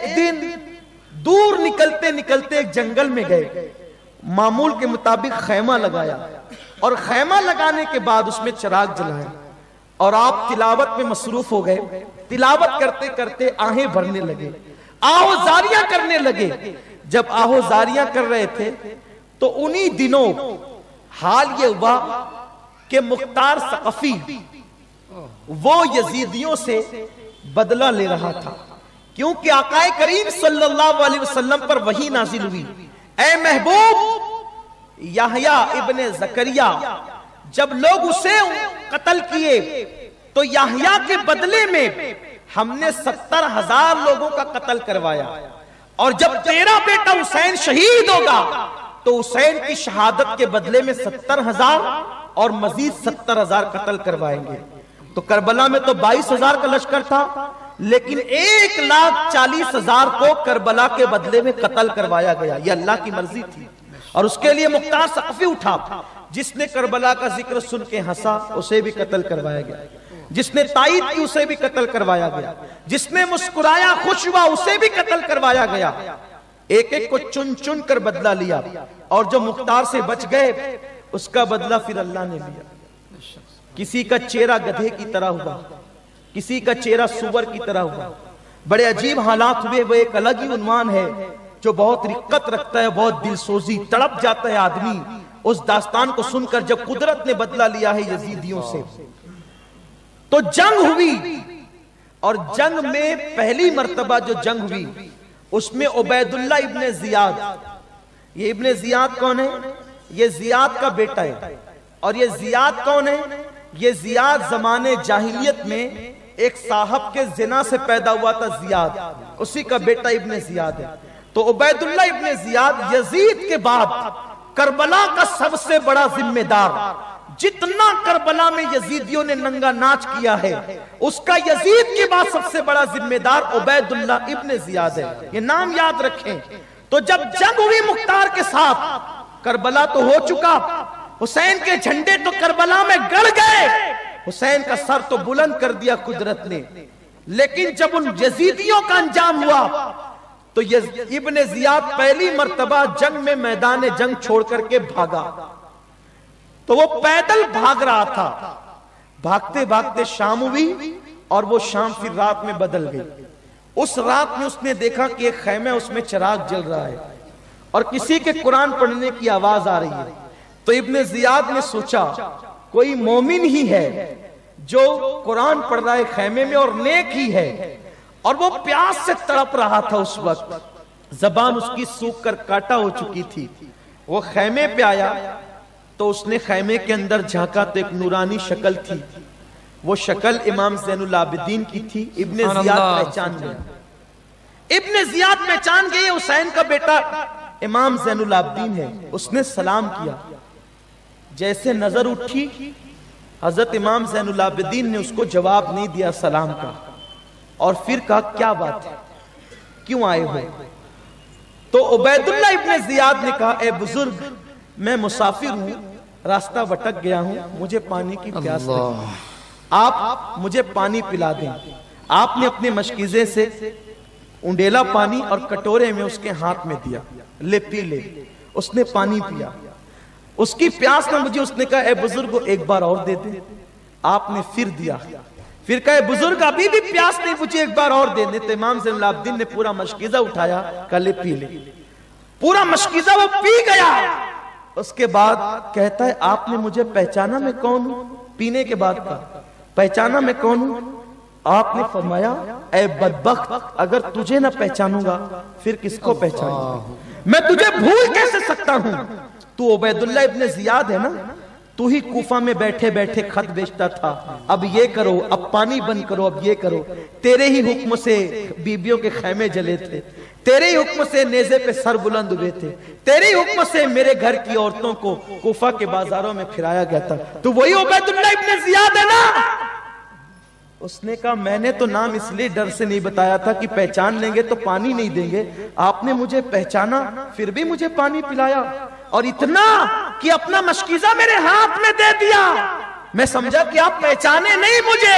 एक दिन दूर निकलते निकलते एक जंगल में गए, मामूल के मुताबिक खैमा लगाया और खैमा लगाने के बाद उसमें चिराग जलाया और आप तिलावत में मसरूफ हो गए। तिलावत करते करते आहें भरने लगे, आहोजारियां करने लगे। जब आहोजारियां कर रहे थे तो उन्हीं दिनों हाल ये हुआ कि मुख्तार सकफी वो यजीदियों से बदला ले रहा था, क्योंकि आकाए करीम सल्लल्लाहु अलैहि वसल्लम पर वही नाजिल हुई, ऐ महबूब याहया इब्ने ज़करिया, जब लोग उसे कत्ल किए तो याहया के बदले में हमने 70,000 लोगों का कत्ल करवाया, और जब तेरा बेटा हुसैन शहीद होगा तो हुसैन की शहादत के बदले में 70,000 और मजीद 70,000 कत्ल करवाएंगे। तो करबला में तो 22,000 का लश्कर था, लेकिन 1,40,000 को करबला के बदले में कत्ल करवाया गया। यह अल्लाह की मर्जी थी और उसके लिए मुख्तार सकफी उठा। जिसने करबला का जिक्र सुन के हंसा उसे भी कत्ल करवाया गया, जिसने ताईद की उसे भी कत्ल करवाया गया, जिसने मुस्कुराया खुश हुआ उसे भी कत्ल करवाया गया। एक एक को चुन चुन कर बदला लिया, और जो मुख्तार से बच गए उसका बदला फिर अल्लाह ने लिया। किसी का चेहरा गधे की तरह हुआ, किसी का चेहरा सुअर की तरह हुआ, बड़े अजीब हालात हुए। वो एक अलग ही उन्वान है जो बहुत रिक्कत रखता है, बहुत दिलसोजी, तड़प जाता है आदमी उस दास्तान को सुनकर। जब कुदरत ने बदला लिया है यजीदियों से, तो जंग हुई, और जंग में पहली मर्तबा जो जंग हुई उसमें उबैदुल्लाह इब्ने जियाद, ये इब्ने जियाद कौन है? ये जियाद का बेटा है। और ये जियाद कौन है? ये जियाद जमाने जाहिलियत में एक साहब के जिना से पैदा हुआ था जियाद, उसी का बेटा इब्ने जियाद है। तो उबैदुल्लाह इब्ने जियाद यजीद के बाद करबला का सबसे बड़ा जिम्मेदार, जितना करबला में यजीदियों ने नंगा नाच किया है उसका यजीद के बाद सबसे बड़ा जिम्मेदार उबैदुल्लाह इब्ने जियाद है। ये नाम याद रखें। तो जब जंग हुई मुख्तार के साथ, करबला तो हो चुका, हुसैन के झंडे तो करबला में गड़ गए, हुसैन का सर तो बुलंद कर दिया कुदरत ने, लेकिन जब उन यजीदियों का अंजाम हुआ तो इब्ने जियाद पहली मर्तबा जंग में मैदान जंग छोड़ करके भागा। तो वो पैदल भाग रहा था, भागते भागते शाम हुई और वो शाम फिर रात में बदल गई। उस रात में उसने देखा कि एक खैमे उसमें चिराग जल रहा है और किसी के कुरान पढ़ने की आवाज आ रही है। तो इब्ने जियाद ने सोचा कोई मोमिन ही है जो कुरान पढ़ रहा है खैमे में और नेक ही है, और वो प्यास से तड़प रहा था। उस वक्त जबान उसकी सूख कर काटा हो चुकी थी। वो खैमे पे आया तो उसने खैमे के अंदर झांका तो एक नूरानी शक्ल थी। वो शक्ल इमाम ज़ैनुल आबिदीन की थी। इब्ने जियाद पहचान गया। इब्ने जियाद पहचान गए हुसैन का बेटा इमाम ज़ैनुल आबिदीन है। उसने सलाम किया। जैसे नजर उठी हजरत इमाम ज़ैनुल आबिदीन ने उसको जवाब नहीं दिया सलाम का, और फिर कहा क्या बात है, क्यों आए हो? तो उबैदुल्लाह इब्ने जियाद ने कहा ए बुजुर्ग, मैं मुसाफिर हूं, रास्ता भटक गया हूं, मुझे पानी की प्यास लगी, आप मुझे पानी पिला दें। आपने अपने मशकीजे से उंडेला पानी और कटोरे में उसके हाथ में दिया, ले पी ले। उसने पानी पिया, उसकी प्यास में मुझे उसने कहा ए बुजुर्ग एक बार और दे दे। आपने फिर दिया, फिर कहे बुजुर्ग अभी भी प्यास नहीं, मुझे एक बार और दे दे। तो इमाम ज़ैनुल आबिदीन ने पूरा मशकीजा उठाया, कल पी ले। पूरा मशकीजा वो पी गया। उसके बाद कहता है आपने मुझे पहचाना मैं कौन हूं? पीने के बाद का पहचाना मैं कौन हूं? आपने फरमाया ऐ बदबख्त, अगर तुझे ना पहचानूंगा फिर किसको पहचानूंगा? मैं तुझे भूल कैसे सकता हूं? तू उबैदुल्लाह इब्ने जियाद है ना, तू ही कूफा में बैठे बैठे खत बेचता था, अब ये करो, अब पानी बंद करो, अब ये करो। तेरे ही हुक्म से बीबियों के खैमे जले थे, तेरे ही हुक्म से नेज़े पे सर बुलंद हुए थे, तेरे ही हुक्म से मेरे घर की औरतों को कूफा के बाजारों में फिराया गया था। तो वही उबैदुल्लाह इब्ने जियाद है ना? उसने कहा मैंने तो नाम इसलिए डर से नहीं बताया था कि पहचान लेंगे तो पानी नहीं देंगे। आपने मुझे पहचाना फिर भी मुझे पानी पिलाया, और इतना कि अपना मशकीजा मेरे हाथ में दे दिया। मैं समझा कि आप पहचाने नहीं मुझे।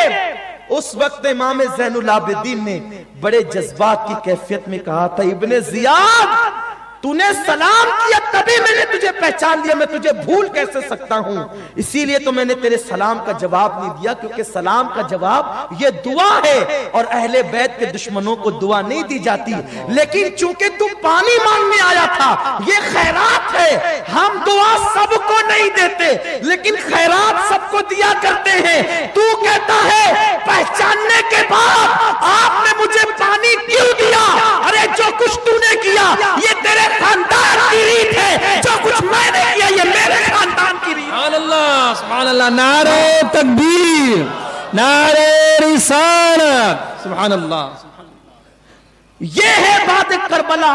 उस वक्त इमाम ज़ैनुल आबिदीन ने बड़े जज्बात की कैफियत में कहा था, इब्ने ज़ियाद तूने सलाम किया तभी मैंने तुझे पहचान लिया, मैं तुझे भूल कैसे सकता हूं। इसीलिए तो मैंने तेरे सलाम का जवाब नहीं दिया, क्योंकि सलाम का जवाब ये दुआ है और अहले बैत के दुश्मनों को दुआ नहीं दी जाती। लेकिन चूंकि तू पानी मांगने आया था, ये खैरात है, हम दुआ सबको नहीं देते लेकिन खैरात सबको दिया करते हैं। तू कहता है पहचानने के बाद आपने मुझे पानी क्यों दिया? अरे जो कुछ तूने किया ये तेरे खानदान की रीत है, जो कुछ मैंने किया ये मेरे खानदान की रीत। सुभान अल्लाह, सुभान अल्लाह, नारे तकबीर, नारे रिसालत, सुभान अल्लाह। ये है बात करबला।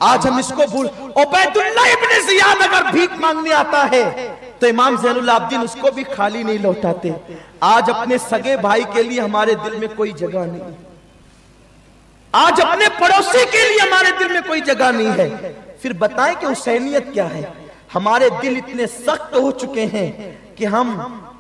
आज हम इसको भूल, उबैदुल्लाह इब्ने ज़ियाद अगर भीख मांगने आता है तो इमाम ज़ैनुल आबिदीन उसको भी खाली नहीं लौटाते। आज अपने सगे भाई के लिए हमारे दिल में कोई जगह नहीं, आज अपने पड़ोसी के लिए हमारे दिल में कोई जगह नहीं है। फिर बताएं कि हुसैनियत क्या है? हमारे दिल इतने सख्त हो चुके हैं कि हम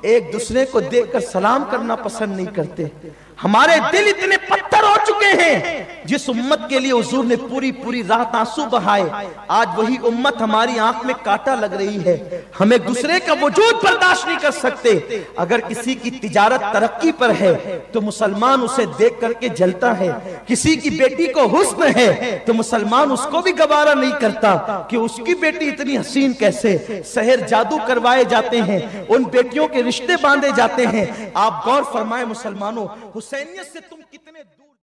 एक दूसरे को देखकर सलाम करना पसंद नहीं करते। हमारे दिल इतने पत्थर हो चुके हैं। जिस उम्मत के लिए हुजूर ने पूरी पूरी रात आंसू बहाए, आज वही उम्मत हमारी आंख में कांटा लग रही है। हम एक दूसरे का वजूद बर्दाश्त नहीं कर सकते। अगर किसी की तिजारत तरक्की पर है तो मुसलमान उसे देख करके जलता है। किसी की बेटी को हुस्न है तो मुसलमान उसको भी गवारा नहीं करता कि उसकी बेटी इतनी हसीन कैसे। शहर जादू करवाए जाते हैं, उन बेटियों के रिश्ते बांधे जाते हैं। आप गौर फरमाए मुसलमानों, हुसैनियत से तुम कितने